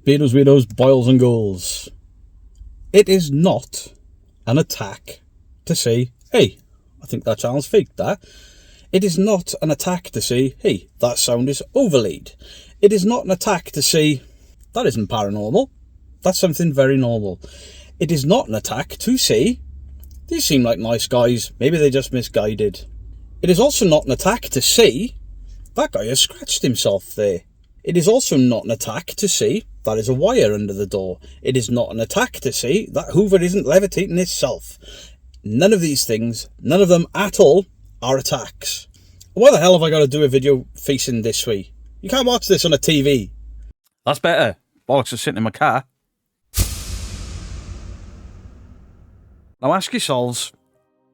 Beatles, widows, boils and ghouls. It is not an attack to say, hey, I think that channel's fake, that. It is not an attack to say, hey, that sound is overlaid. It is not an attack to say, that isn't paranormal. That's something very normal. It is not an attack to say, these seem like nice guys, maybe they're just misguided. It is also not an attack to say, that guy has scratched himself there. It is also not an attack to say, that is a wire under the door. It is not an attack to say, that Hoover isn't levitating itself. None of these things, none of them at all, are attacks. Why the hell have I got to do a video facing this way? You can't watch this on a TV. That's better. Bollocks is sitting in my car. Now ask yourselves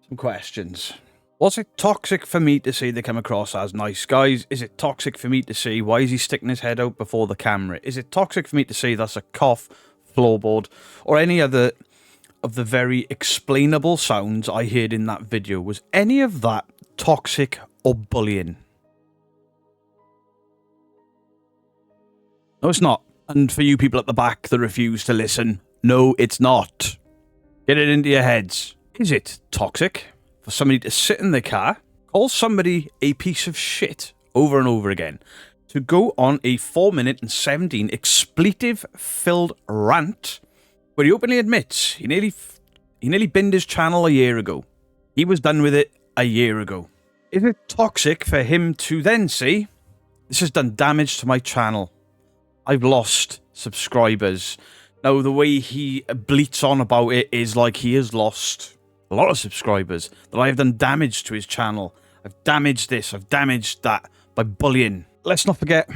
some questions. Was it toxic for me to say they come across as nice guys? Is it toxic for me to say, why is he sticking his head out before the camera? Is it toxic for me to say that's a cough, floorboard, or any other of the very explainable sounds I heard in that video? Was any of that toxic or bullying? No, it's not. And for you people at the back that refuse to listen, no, it's not. Get it into your heads. Is it toxic for somebody to sit in their car, call somebody a piece of shit over and over again, to go on a 4-minute and 17 expletive-filled rant where he openly admits he nearly binned his channel a year ago. He was done with it a year ago. Is it toxic for him to then say, this has done damage to my channel? I've lost subscribers. Now, the way he bleats on about it is like he has lost a lot of subscribers, that I have done damage to his channel. I've damaged this, I've damaged that by bullying. Let's not forget, I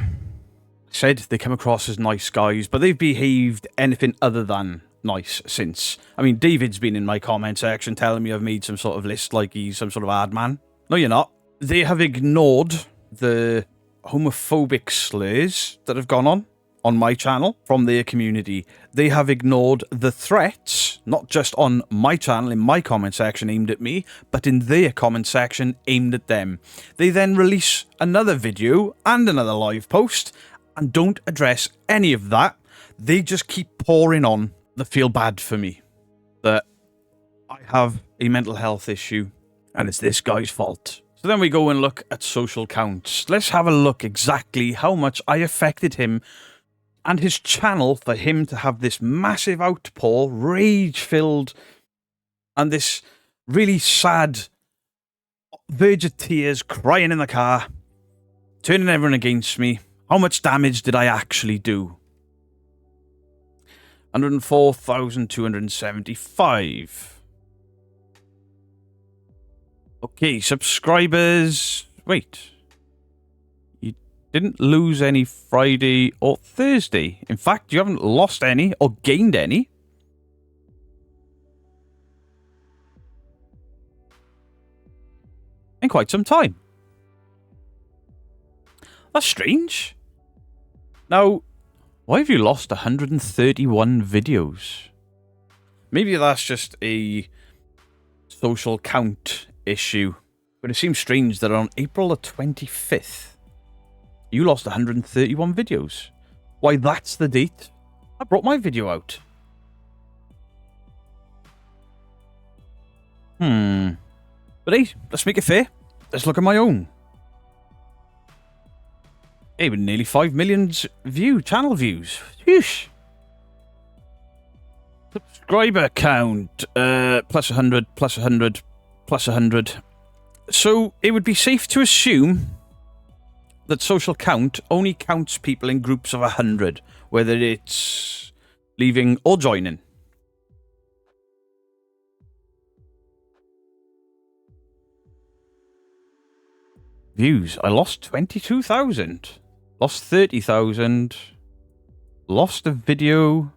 said they come across as nice guys, but they've behaved anything other than nice since. I mean, David's been in my comment section telling me I've made some sort of list like he's some sort of hard man. No, you're not. They have ignored the homophobic slurs that have gone on my channel from their community. They have ignored the threats, not just on my channel, in my comment section aimed at me, but in their comment section aimed at them. They then release another video and another live post and don't address any of that. They just keep pouring on. They feel bad for me, that I have a mental health issue and it's this guy's fault. So then we go and look at social counts. Let's have a look exactly how much I affected him and his channel for him to have this massive outpour, rage-filled, and this really sad, verge of tears, crying in the car, turning everyone against me. How much damage did I actually do? 104,275. Okay, subscribers. Wait. Didn't lose any Friday or Thursday. In fact, you haven't lost any or gained any. In quite some time. That's strange. Now, why have you lost 131 videos? Maybe that's just a social count issue. But it seems strange that on April the 25th, you lost 131 videos. Why, that's the date I brought my video out. But hey, let's make it fair. Let's look at my own. Hey, with nearly 5 million channel views. Whoosh. Subscriber count. Plus 100, plus 100, plus 100. So it would be safe to assume that social count only counts people in groups of 100, whether it's leaving or joining. Views. I lost 22,000. Lost 30,000. Lost a video.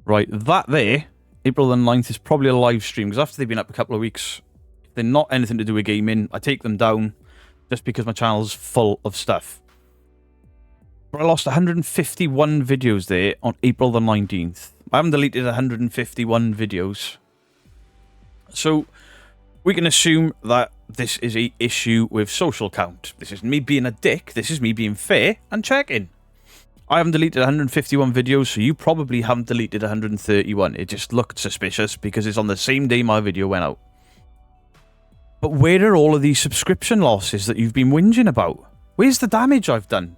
Right, that there, April the 9th, is probably a live stream, because after they've been up a couple of weeks, they're not anything to do with gaming. I take them down just because my channel's full of stuff. But I lost 151 videos there on April the 19th. I haven't deleted 151 videos. So we can assume that this is an issue with social count. This isn't me being a dick. This is me being fair and checking. I haven't deleted 151 videos, so you probably haven't deleted 131. It just looked suspicious because it's on the same day my video went out. But where are all of these subscription losses that you've been whinging about? Where's the damage I've done?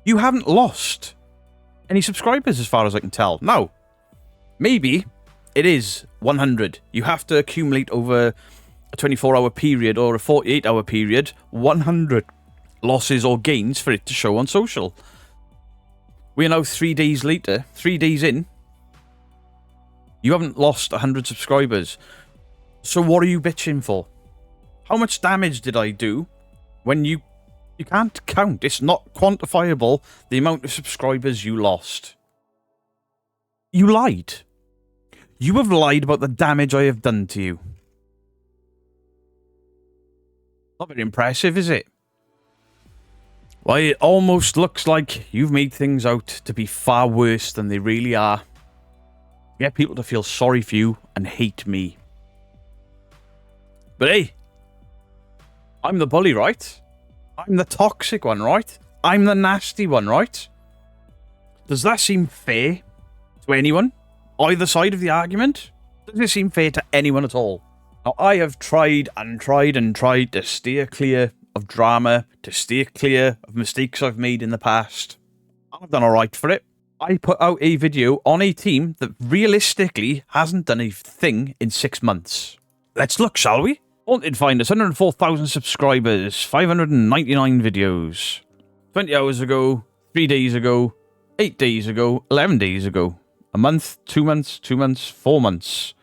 You haven't lost any subscribers as far as I can tell. Now, maybe it is 100. You have to accumulate over a 24-hour period or a 48-hour period 100 losses or gains for it to show on social. We're now 3 days later, 3 days in. You haven't lost 100 subscribers. So what are you bitching for? How much damage did I do when you can't count? It's not quantifiable, the amount of subscribers you lost. You lied. You have lied about the damage I have done to you. Not very impressive, is it? Why, it almost looks like you've made things out to be far worse than they really are. Get people to feel sorry for you and hate me. But hey, I'm the bully, right? I'm the toxic one, right? I'm the nasty one, right? Does that seem fair to anyone? Either side of the argument? Does it seem fair to anyone at all? Now, I have tried and tried and tried to steer clear of drama, to steer clear of mistakes I've made in the past. I've done alright for it. I put out a video on a team that realistically hasn't done a thing in 6 months. Let's look, shall we? Haunted Finders, 104,000 subscribers, 599 videos. 20 hours ago, 3 days ago, 8 days ago, 11 days ago. A month, 2 months, 2 months, 4 months,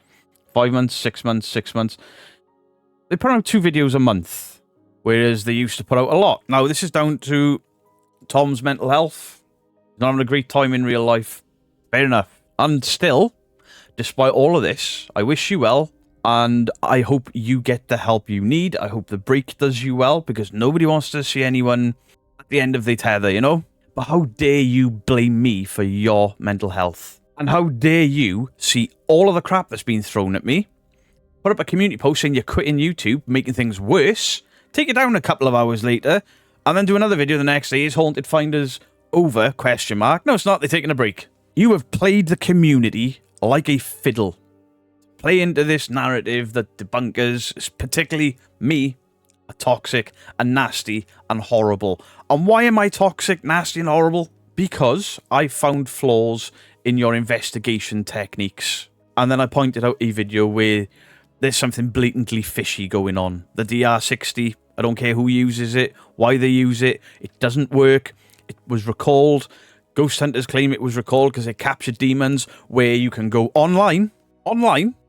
5 months, 6 months, 6 months. They put out 2 videos a month, whereas they used to put out a lot. Now, this is down to Tom's mental health. He's not having a great time in real life. Fair enough. And still, despite all of this, I wish you well, and I hope you get the help you need. I hope the break does you well, because nobody wants to see anyone at the end of their tether, you know? But how dare you blame me for your mental health? And how dare you see all of the crap that's been thrown at me, put up a community post saying you're quitting YouTube, making things worse, take it down a couple of hours later, and then do another video the next day, is Haunted Finders over, question mark. No, it's not, they're taking a break. You have played the community like a fiddle. Play into this narrative that debunkers, particularly me, are toxic and nasty and horrible. And why am I toxic, nasty and horrible? Because I found flaws in your investigation techniques. And then I pointed out a video where there's something blatantly fishy going on. The DR60, I don't care who uses it, why they use it, it doesn't work. It was recalled. Ghost hunters claim it was recalled because it captured demons, where you can go online,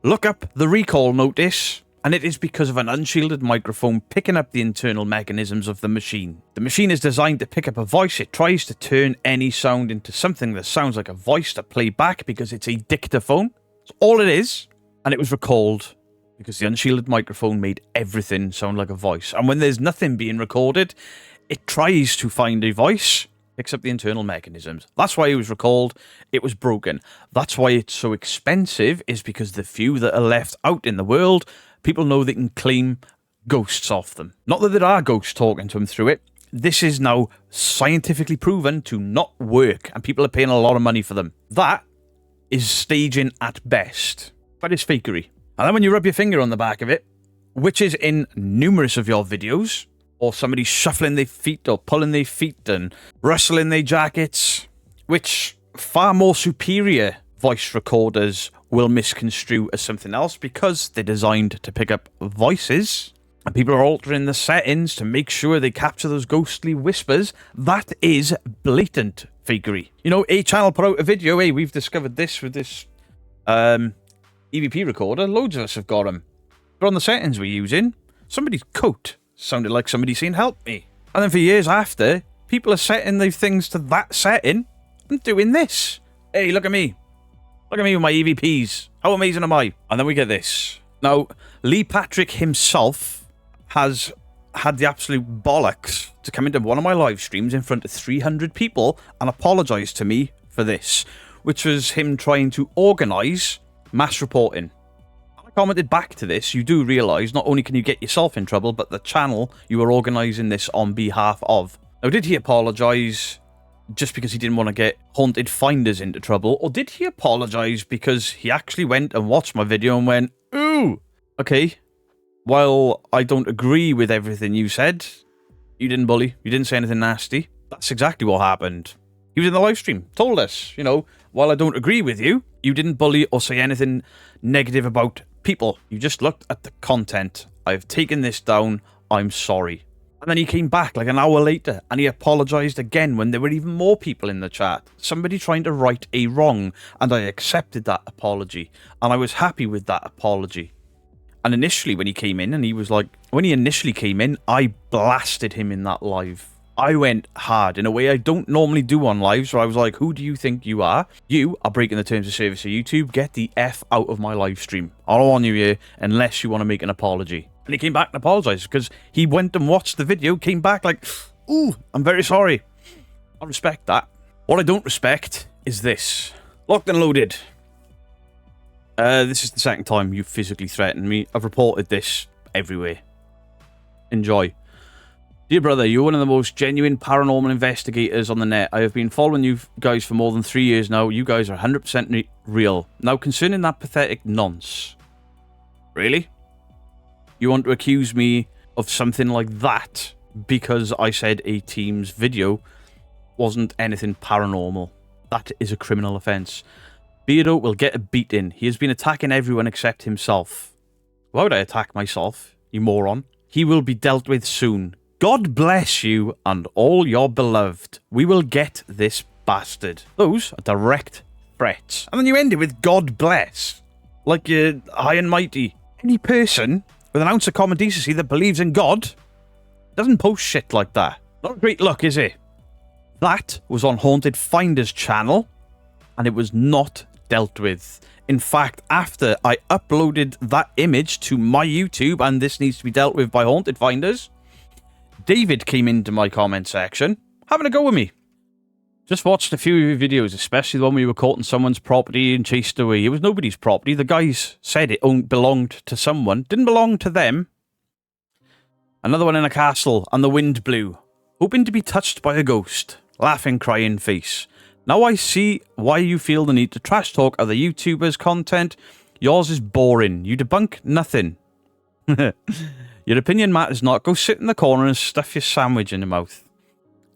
look up the recall notice, and it is because of an unshielded microphone picking up the internal mechanisms of the machine. The machine is designed to pick up a voice. It tries to turn any sound into something that sounds like a voice to play back because it's a dictaphone. That's all it is. And it was recalled because the unshielded microphone made everything sound like a voice. And when there's nothing being recorded, it tries to find a voice, picks up the internal mechanisms. That's why it was recalled. It was broken. That's why it's so expensive, is because the few that are left out in the world, people know they can claim ghosts off them. Not that there are ghosts talking to them through it. This is now scientifically proven to not work, and people are paying a lot of money for them. That is staging at best. That is fakery. And then when you rub your finger on the back of it, which is in numerous of your videos, or somebody shuffling their feet or pulling their feet and rustling their jackets, which far more superior voice recorders will misconstrue as something else because they're designed to pick up voices, and people are altering the settings to make sure they capture those ghostly whispers. That is blatant fakery. You know, a channel put out a video, hey, we've discovered this with this EVP recorder. Loads of us have got them. But on the settings we're using, somebody's coat sounded like somebody saying, help me. And then for years after, people are setting their things to that setting and doing this. Hey, look at me. Look at me with my EVPs. How amazing am I? And then we get this. Now, Lee Patrick himself has had the absolute bollocks to come into one of my live streams in front of 300 people and apologise to me for this, which was him trying to organise mass reporting. I commented back to this, you do realise not only can you get yourself in trouble, but the channel you are organising this on behalf of. Now, did he apologise? just because he didn't want to get Haunted Finders into trouble? Or did he apologise because he actually went and watched my video and went, ooh, okay, while I don't agree with everything you said, you didn't bully, you didn't say anything nasty. That's exactly what happened. He was in the live stream, told us, while I don't agree with you, you didn't bully or say anything negative about people. You just looked at the content. I've taken this down. I'm sorry. And then he came back like an hour later and he apologised again when there were even more people in the chat. Somebody trying to right a wrong, and I accepted that apology. And I was happy with that apology. And initially when he came in and he was like, when he initially came in, I blasted him in that live. I went hard in a way I don't normally do on lives, where I was like, who do you think you are? You are breaking the terms of service of YouTube. Get the F out of my live stream. I don't want you here unless you want to make an apology. And he came back and apologised because he went and watched the video, came back like, ooh, I'm very sorry. I respect that. What I don't respect is this. Locked and loaded. This is the second time you've physically threatened me. I've reported this everywhere. Enjoy. Dear brother, you're one of the most genuine paranormal investigators on the net. I have been following you guys for more than 3 years now. You guys are 100% real. Now, concerning that pathetic nonce. Really? You want to accuse me of something like that because I said a team's video wasn't anything paranormal? That is a criminal offence. Beardo will get a beating. He has been attacking everyone except himself. Why would I attack myself, you moron? He will be dealt with soon. God bless you and all your beloved. We will get this bastard. Those are direct threats. And then you end it with God bless. Like you're high and mighty. Any person with an ounce of common decency that believes in God doesn't post shit like that. Not a great look, is it? That was on Haunted Finders channel, and it was not dealt with. In fact, after I uploaded that image to my YouTube, and this needs to be dealt with by Haunted Finders, David came into my comment section, having a go with me. Just watched a few of your videos, especially the one where you were caught in someone's property and chased away. It was nobody's property. The guys said it belonged to someone. Didn't belong to them. Another one in a castle, and the wind blew. Hoping to be touched by a ghost. Laughing, crying face. Now I see why you feel the need to trash talk other YouTubers' content. Yours is boring. You debunk nothing. Your opinion matters not. Go sit in the corner and stuff your sandwich in your mouth.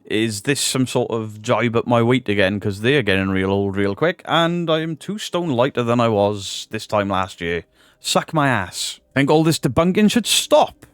Is this some sort of jibe at my weight again? Because they are getting real old real quick, and I am 2 stone lighter than I was this time last year. Suck my ass. I think all this debunking should stop.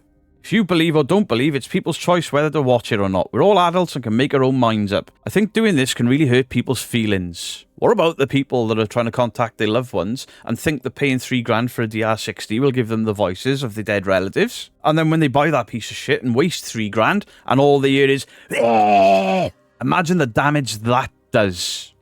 If you believe or don't believe, it's people's choice whether to watch it or not. We're all adults and can make our own minds up. I think doing this can really hurt people's feelings. What about the people that are trying to contact their loved ones and think that paying $3,000 for a DR60 will give them the voices of their dead relatives? And then when they buy that piece of shit and waste $3,000 and all they hear is, "Bleh," imagine the damage that does.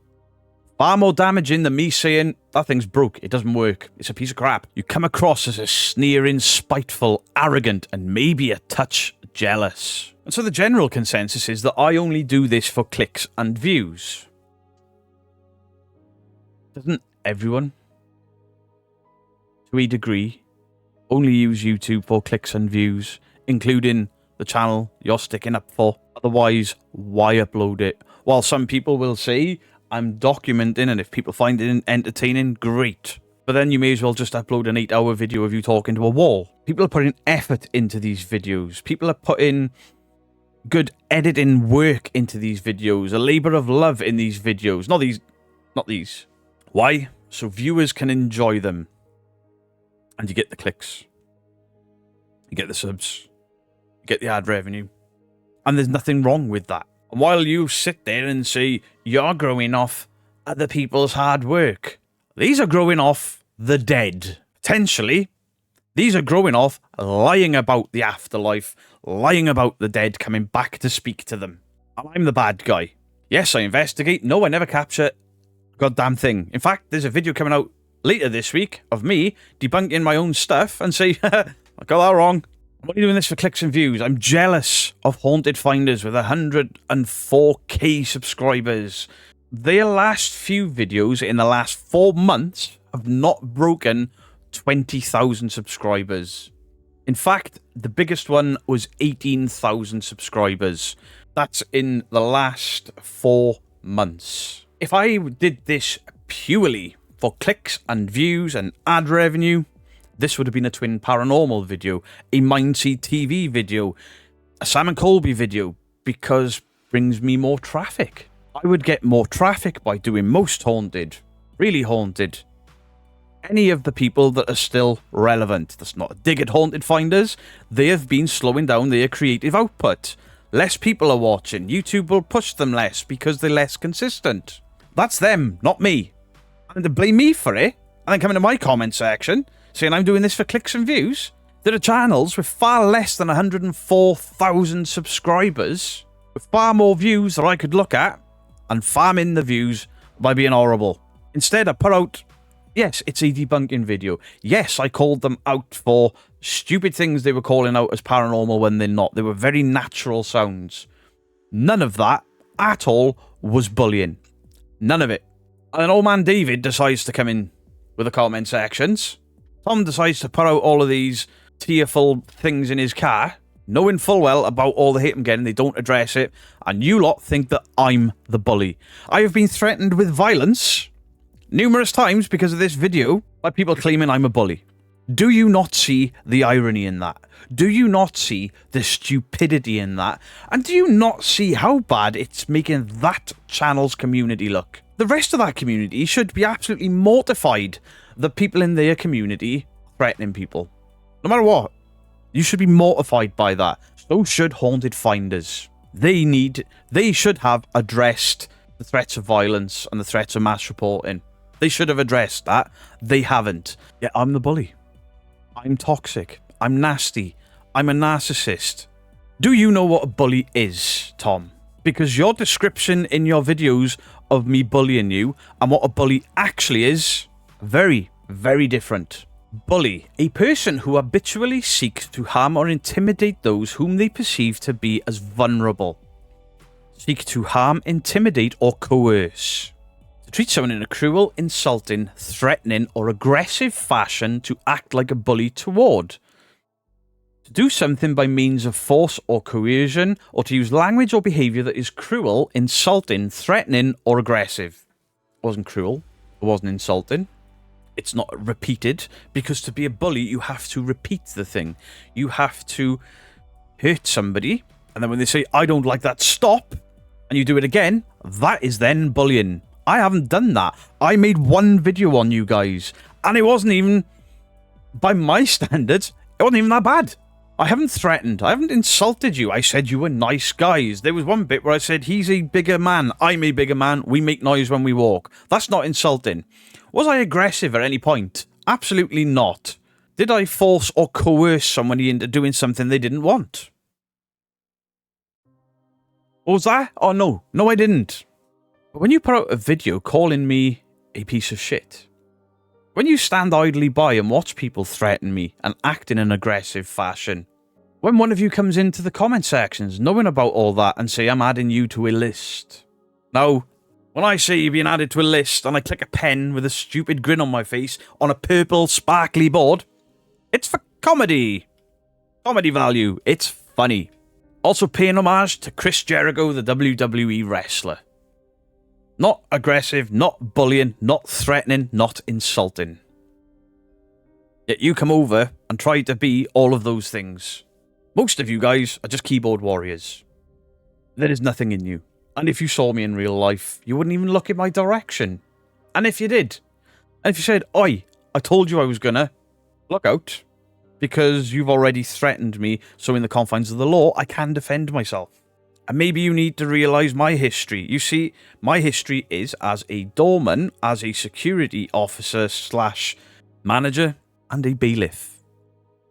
Far more damaging than me saying, that thing's broke, it doesn't work, it's a piece of crap. You come across as a sneering, spiteful, arrogant, and maybe a touch jealous. And so the general consensus is that I only do this for clicks and views. Doesn't everyone, to a degree, only use YouTube for clicks and views, including the channel you're sticking up for? Otherwise, why upload it? While some people will say, I'm documenting, and if people find it entertaining, great. But then you may as well just upload an 8-hour video of you talking to a wall. People are putting effort into these videos. People are putting good editing work into these videos. A labour of love in these videos. Not these. Why? So viewers can enjoy them. And you get the clicks. You get the subs. You get the ad revenue. And there's nothing wrong with that. And while you sit there and say, you're growing off other people's hard work, these are growing off the dead. Potentially, these are growing off lying about the afterlife, lying about the dead coming back to speak to them. And I'm the bad guy. Yes, I investigate. No, I never capture a goddamn thing. In fact, there's a video coming out later this week of me debunking my own stuff and say, I got that wrong. I'm only doing this for clicks and views. I'm jealous of Haunted Finders with 104k subscribers. Their last few videos in the last 4 months have not broken 20,000 subscribers. In fact, the biggest one was 18,000 subscribers. That's in the last 4 months. If I did this purely for clicks and views and ad revenue, this would have been a Twin Paranormal video, a Mindseed TV video, a Sam and Colby video, because it brings me more traffic. I would get more traffic by doing Most Haunted, Really Haunted, any of the people that are still relevant. That's not a dig at Haunted Finders. They have been slowing down their creative output. Less people are watching. YouTube will push them less because they're less consistent. That's them, not me. And to blame me for it, and then come into my comment section saying I'm doing this for clicks and views. There are channels with far less than 104,000 subscribers, with far more views that I could look at, and farm in the views by being horrible. Instead, I put out, yes, it's a debunking video. Yes, I called them out for stupid things they were calling out as paranormal when they're not. They were very natural sounds. None of that at all was bullying. None of it. And then old man David decides to come in with the comment sections. Tom decides to put out all of these tearful things in his car, knowing full well about all the hate I'm getting. They don't address it. And you lot think that I'm the bully. I have been threatened with violence numerous times because of this video by people claiming I'm a bully. Do you not see the irony in that? Do you not see the stupidity in that? And do you not see how bad it's making that channel's community look? The rest of that community should be absolutely mortified that people in their community are threatening people. No matter what. You should be mortified by that. So should Haunted Finders. They should have addressed the threats of violence and the threats of mass reporting. They should have addressed that. They haven't. Yet I'm the bully. I'm toxic. I'm nasty. I'm a narcissist. Do you know what a bully is, Tom? Because your description in your videos of me bullying you and what a bully actually is, very, very different. Bully, a person who habitually seeks to harm or intimidate those whom they perceive to be as vulnerable. Seek to harm, intimidate, or coerce. To treat someone in a cruel, insulting, threatening, or aggressive fashion to act like a bully toward. To do something by means of force or coercion, or to use language or behaviour that is cruel, insulting, threatening, or aggressive. It wasn't cruel. It wasn't insulting. It's not repeated, because to be a bully, you have to repeat the thing. You have to hurt somebody, and then when they say, I don't like that, stop, and you do it again, that is then bullying. I haven't done that. I made one video on you guys, and it wasn't even, by my standards, it wasn't even that bad. I haven't threatened. I haven't insulted you. I said you were nice guys. There was one bit where I said, he's a bigger man. I'm a bigger man. We make noise when we walk. That's not insulting. Was I aggressive at any point? Absolutely not. Did I force or coerce somebody into doing something they didn't want? What was that? Oh, no. No, I didn't. But when you put out a video calling me a piece of shit, when you stand idly by and watch people threaten me and act in an aggressive fashion, when one of you comes into the comment sections knowing about all that and say I'm adding you to a list. Now, when I say you're being added to a list and I click a pen with a stupid grin on my face on a purple sparkly board, it's for comedy. Comedy value. It's funny. Also paying homage to Chris Jericho, the WWE wrestler. Not aggressive, not bullying, not threatening, not insulting. Yet you come over and try to be all of those things. Most of you guys are just keyboard warriors. There is nothing in you. And if you saw me in real life, you wouldn't even look in my direction. And if you did, and if you said, oi, I told you I was gonna, look out. Because you've already threatened me, so in the confines of the law, I can defend myself. And maybe you need to realise my history. You see, my history is as a doorman, as a security officer / manager, and a bailiff.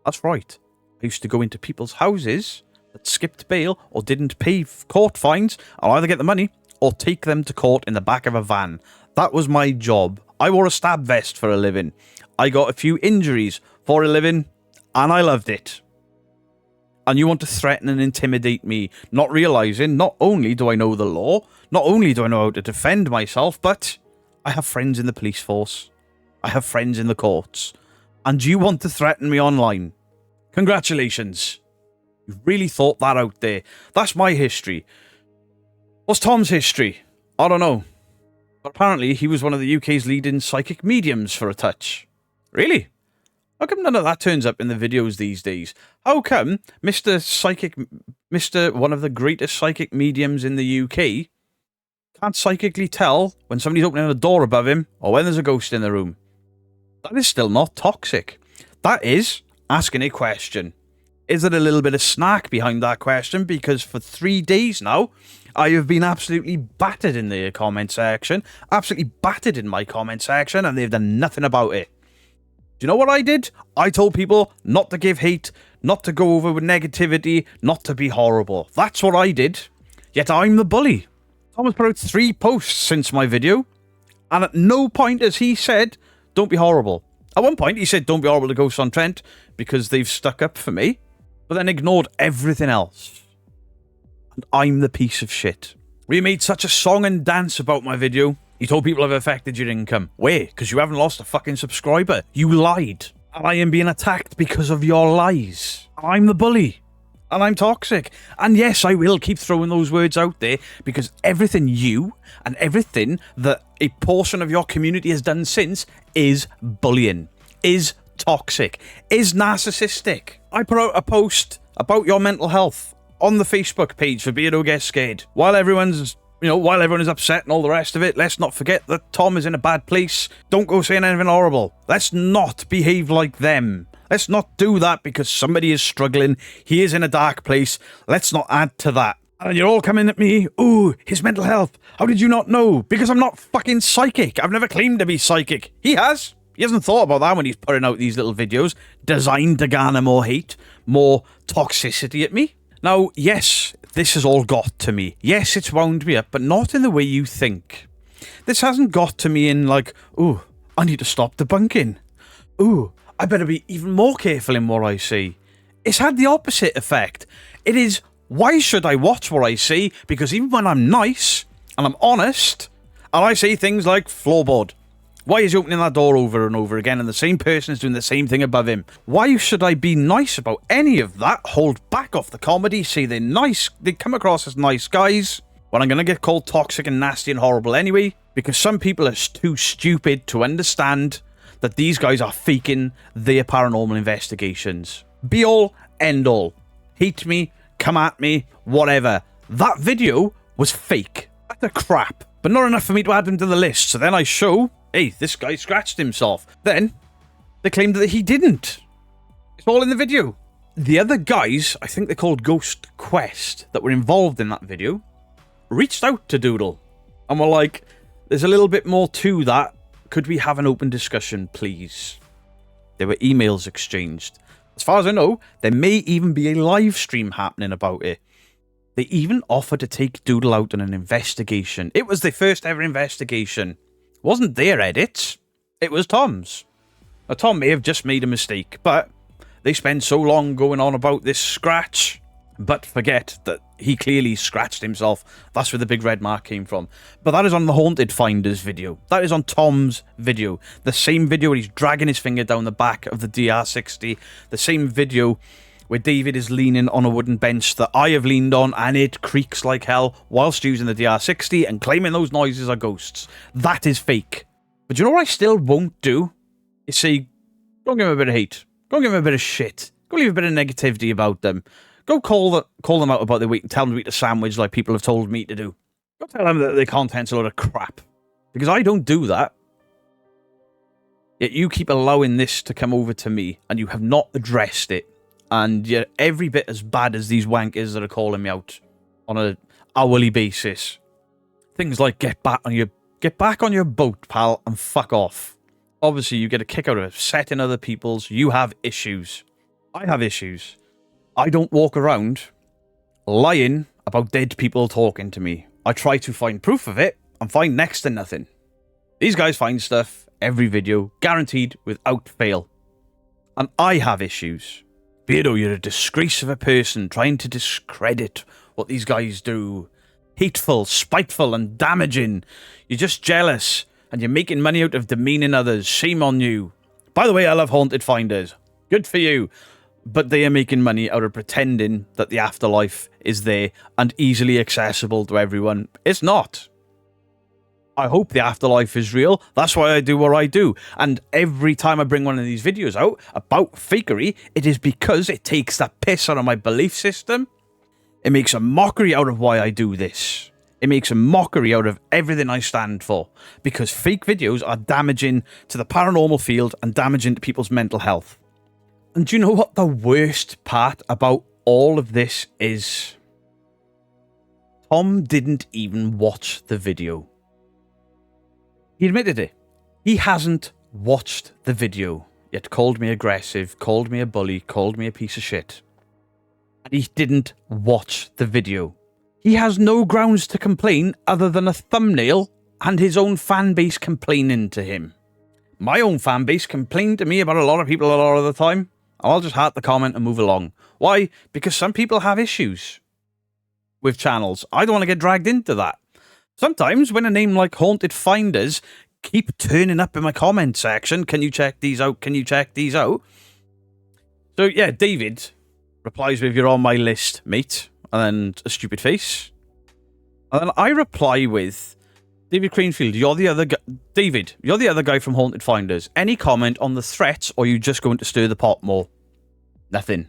That's right. I used to go into people's houses that skipped bail or didn't pay court fines. I'll either get the money or take them to court in the back of a van. That was my job. I wore a stab vest for a living. I got a few injuries for a living, and I loved it. And you want to threaten and intimidate me, not realising not only do I know the law, not only do I know how to defend myself, but I have friends in the police force. I have friends in the courts. And you want to threaten me online. Congratulations. You've really thought that out there. That's my history. What's Tom's history? I don't know. But apparently he was one of the UK's leading psychic mediums for a touch. Really? How come none of that turns up in the videos these days? How come Mr. one of the greatest psychic mediums in the UK can't psychically tell when somebody's opening a door above him or when there's a ghost in the room? That is still not toxic. That is asking a question. Is there a little bit of snack behind that question? Because for 3 days now, I have been absolutely battered in the comment section. Absolutely battered in my comment section, and they've done nothing about it. Do you know what I did? I told people not to give hate, not to go over with negativity, not to be horrible. That's what I did. Yet I'm the bully. Tom has put out 3 posts since my video, and at no point has he said, don't be horrible. At one point, he said, don't be horrible to Ghosts on Trent because they've stuck up for me, but then ignored everything else. And I'm the piece of shit. We made such a song and dance about my video. You told people I've affected your income. Wait, because you haven't lost a fucking subscriber. You lied. And I am being attacked because of your lies. I'm the bully. And I'm toxic. And yes, I will keep throwing those words out there because everything you and everything that a portion of your community has done since is bullying, is toxic, is narcissistic. I put out a post about your mental health on the Facebook page for Beardo Gets Scared. While everyone is upset and all the rest of it, let's not forget that Tom is in a bad place. Don't go saying anything horrible. Let's not behave like them. Let's not do that because somebody is struggling. He is in a dark place. Let's not add to that. And you're all coming at me. Ooh, his mental health. How did you not know? Because I'm not fucking psychic. I've never claimed to be psychic. He has. He hasn't thought about that when he's putting out these little videos designed to garner more hate, more toxicity at me. Now, yes, this has all got to me. Yes, it's wound me up, but not in the way you think. This hasn't got to me in like, ooh, I need to stop debunking. Ooh, I better be even more careful in what I say. It's had the opposite effect. It is, why should I watch what I say? Because even when I'm nice and I'm honest, and I say things like floorboard, why is he opening that door over and over again and the same person is doing the same thing above him? Why should I be nice about any of that? Hold back off the comedy, say they're nice, they come across as nice guys, when I'm going to get called toxic and nasty and horrible anyway, because some people are too stupid to understand that these guys are faking their paranormal investigations. Be all, end all. Hate me, come at me, whatever. That video was fake. That's a crap. But not enough for me to add him to the list, so then I show, hey, this guy scratched himself. Then, they claimed that he didn't. It's all in the video. The other guys, I think they're called Ghost Quest, that were involved in that video, reached out to Doodle. And were like, there's a little bit more to that. Could we have an open discussion, please? There were emails exchanged. As far as I know, there may even be a live stream happening about it. They even offered to take Doodle out on an investigation. It was the first ever investigation. It wasn't their edits. It was Tom's. Now, Tom may have just made a mistake, but they spend so long going on about this scratch, but forget that he clearly scratched himself. That's where the big red mark came from. But that is on the Haunted Finders video. That is on Tom's video. The same video where he's dragging his finger down the back of the DR60. The same video where David is leaning on a wooden bench that I have leaned on and it creaks like hell whilst using the DR60 and claiming those noises are ghosts. That is fake. But you know what I still won't do? Is say, go and give him a bit of hate. Go and give him a bit of shit. Go leave a bit of negativity about them. Go call them out about their weight and tell them to eat a sandwich like people have told me to do. Go tell them that their content's a load of crap. Because I don't do that. Yet you keep allowing this to come over to me and you have not addressed it. And you're every bit as bad as these wankers that are calling me out on an hourly basis. Things like get back on your boat, pal, and fuck off. Obviously, you get a kick out of upsetting other people's. You have issues. I have issues. I don't walk around lying about dead people talking to me. I try to find proof of it and find next to nothing. These guys find stuff every video, guaranteed without fail. And I have issues. Beardo, you're a disgrace of a person trying to discredit what these guys do. Hateful, spiteful, and damaging. You're just jealous, and you're making money out of demeaning others. Shame on you. By the way, I love Haunted Finders. Good for you. But they are making money out of pretending that the afterlife is there and easily accessible to everyone. It's not. I hope the afterlife is real. That's why I do what I do. And every time I bring one of these videos out about fakery, it is because it takes the piss out of my belief system. It makes a mockery out of why I do this. It makes a mockery out of everything I stand for. Because fake videos are damaging to the paranormal field and damaging to people's mental health. And do you know what the worst part about all of this is? Tom didn't even watch the video. He admitted it. He hasn't watched the video, yet called me aggressive, called me a bully, called me a piece of shit. And he didn't watch the video. He has no grounds to complain other than a thumbnail and his own fan base complaining to him. My own fan base complained to me about a lot of people a lot of the time. I'll just heart the comment and move along. Why? Because some people have issues with channels. I don't want to get dragged into that. Sometimes when a name like Haunted Finders keep turning up in my comment section, can you check these out? Can you check these out? So yeah, David replies with, you're on my list, mate. And then a stupid face. And then I reply with, David Cranfield, you're the other guy. David, you're the other guy from Haunted Finders. Any comment on the threats, or are you just going to stir the pot more? Nothing.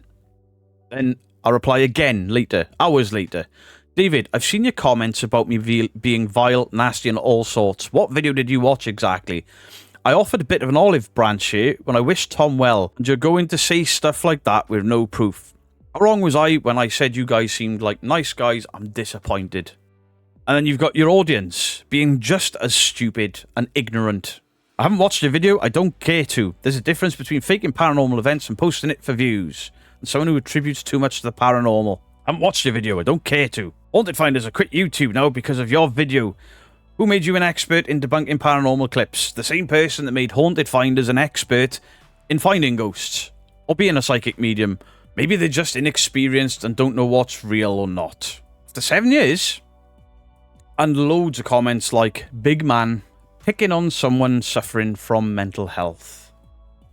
Then I reply again later, hours later. David, I've seen your comments about me being vile, nasty, and all sorts. What video did you watch exactly? I offered a bit of an olive branch here when I wished Tom well, and you're going to say stuff like that with no proof. How wrong was I when I said you guys seemed like nice guys? I'm disappointed. And then you've got your audience being just as stupid and ignorant. I haven't watched your video, I don't care to. There's a difference between faking paranormal events and posting it for views. And someone who attributes too much to the paranormal. I haven't watched your video, I don't care to. Haunted Finders, I quit YouTube now because of your video. Who made you an expert in debunking paranormal clips? The same person that made Haunted Finders an expert in finding ghosts. Or being a psychic medium. Maybe they're just inexperienced and don't know what's real or not. After 7 years, and loads of comments like, big man, picking on someone suffering from mental health.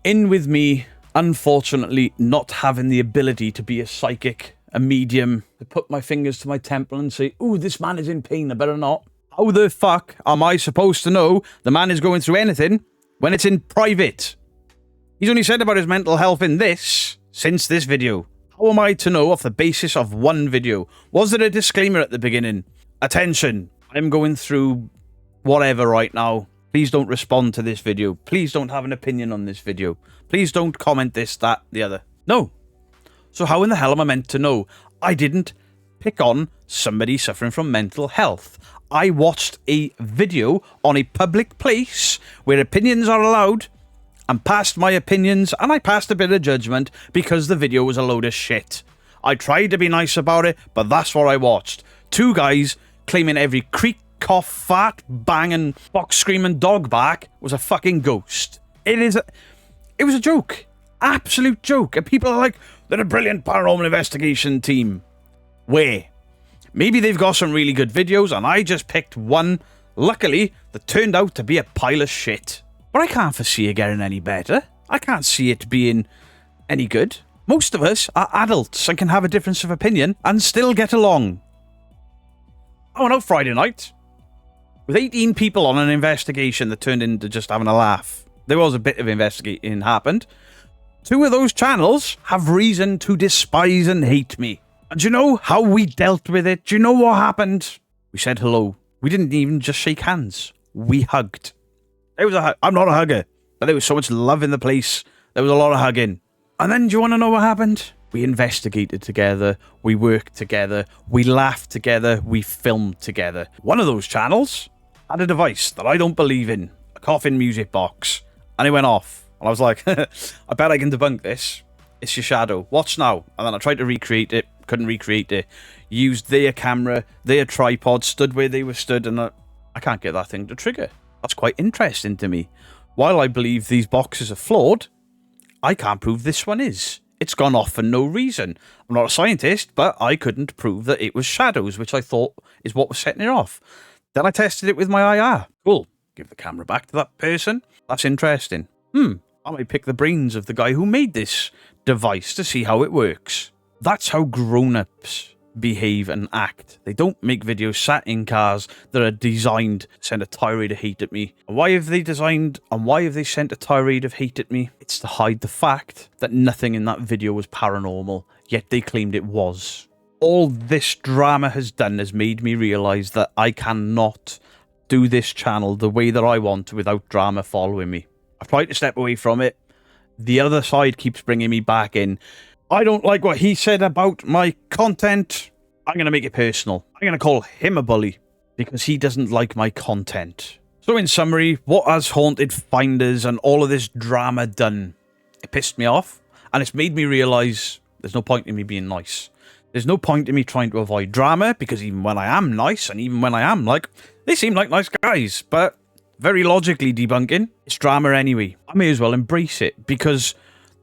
In with me, unfortunately, not having the ability to be a psychic, a medium, to put my fingers to my temple and say, ooh, this man is in pain, I better not. How the fuck am I supposed to know the man is going through anything when it's in private? He's only said about his mental health in this, since this video. How am I to know off the basis of one video? Was there a disclaimer at the beginning? Attention, I'm going through whatever right now. Please don't respond to this video. Please don't have an opinion on this video. Please don't comment this, that, the other. No. So how in the hell am I meant to know? I didn't pick on somebody suffering from mental health. I watched a video on a public place where opinions are allowed and passed my opinions, and I passed a bit of judgment because the video was a load of shit. I tried to be nice about it, but that's what I watched. Two guys claiming every creak, cough, fart, bang, and box screaming dog bark was a fucking ghost. It was a joke. Absolute joke. And people are like, they're a brilliant paranormal investigation team. Where? Maybe they've got some really good videos, and I just picked one, luckily, that turned out to be a pile of shit. But I can't foresee it getting any better. I can't see it being any good. Most of us are adults and can have a difference of opinion and still get along. I went out Friday night with 18 people on an investigation that turned into just having a laugh. There was a bit of investigating happened. 2 of those channels have reason to despise and hate me. And do you know how we dealt with it? Do you know what happened? We said hello. We didn't even just shake hands. We hugged. It was I'm not a hugger, but there was so much love in the place. There was a lot of hugging. And then do you want to know what happened? We investigated together. We worked together. We laughed together. We filmed together. One of those channels had a device that I don't believe in. A coffin music box. And it went off. And I was like, I bet I can debunk this. It's your shadow. Watch now. And then I tried to recreate it. Couldn't recreate it. Used their camera, their tripod, stood where they were stood. And I can't get that thing to trigger. That's quite interesting to me. While I believe these boxes are flawed, I can't prove this one is. It's gone off for no reason. I'm not a scientist, but I couldn't prove that it was shadows, which I thought is what was setting it off. Then I tested it with my IR. Cool. Give the camera back to that person. That's interesting. I might pick the brains of the guy who made this device to see how it works. That's how grown-ups behave and act. They don't make videos sat in cars that are designed to send a tirade of hate at me. And why have they designed and why have they sent a tirade of hate at me? It's to hide the fact that nothing in that video was paranormal, yet they claimed it was. All this drama has done has made me realise that I cannot do this channel the way that I want without drama following me. I've tried to step away from it. The other side keeps bringing me back in. I don't like what he said about my content. I'm going to make it personal. I'm going to call him a bully because he doesn't like my content. So in summary, what has Haunted Finders and all of this drama done? It pissed me off, and it's made me realise there's no point in me being nice. There's no point in me trying to avoid drama, because even when I am nice, and even when I am like, they seem like nice guys, but very logically debunking, it's drama anyway. I may as well embrace it, because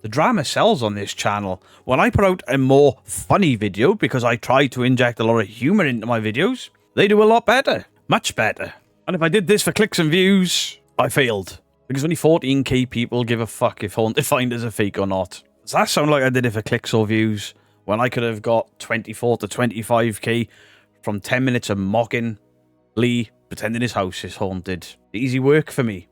the drama sells on this channel. When I put out a more funny video, because I try to inject a lot of humour into my videos, they do a lot better. Much better. And if I did this for clicks and views, I failed. Because only 14k people give a fuck if Haunted Finders are fake or not. Does that sound like I did it for clicks or views? When I could have got 24 to 25k from 10 minutes of mocking Lee pretending his house is haunted. Easy work for me.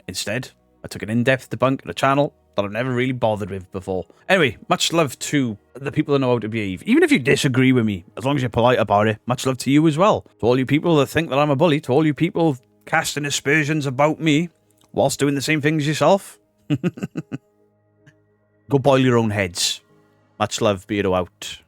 Instead, I took an in-depth debunk of a channel that I've never really bothered with before. Anyway, much love to the people that know how to behave. Even if you disagree with me, as long as you're polite about it, much love to you as well. To all you people that think that I'm a bully, to all you people casting aspersions about me whilst doing the same things yourself, go boil your own heads. Much love, Beardo out.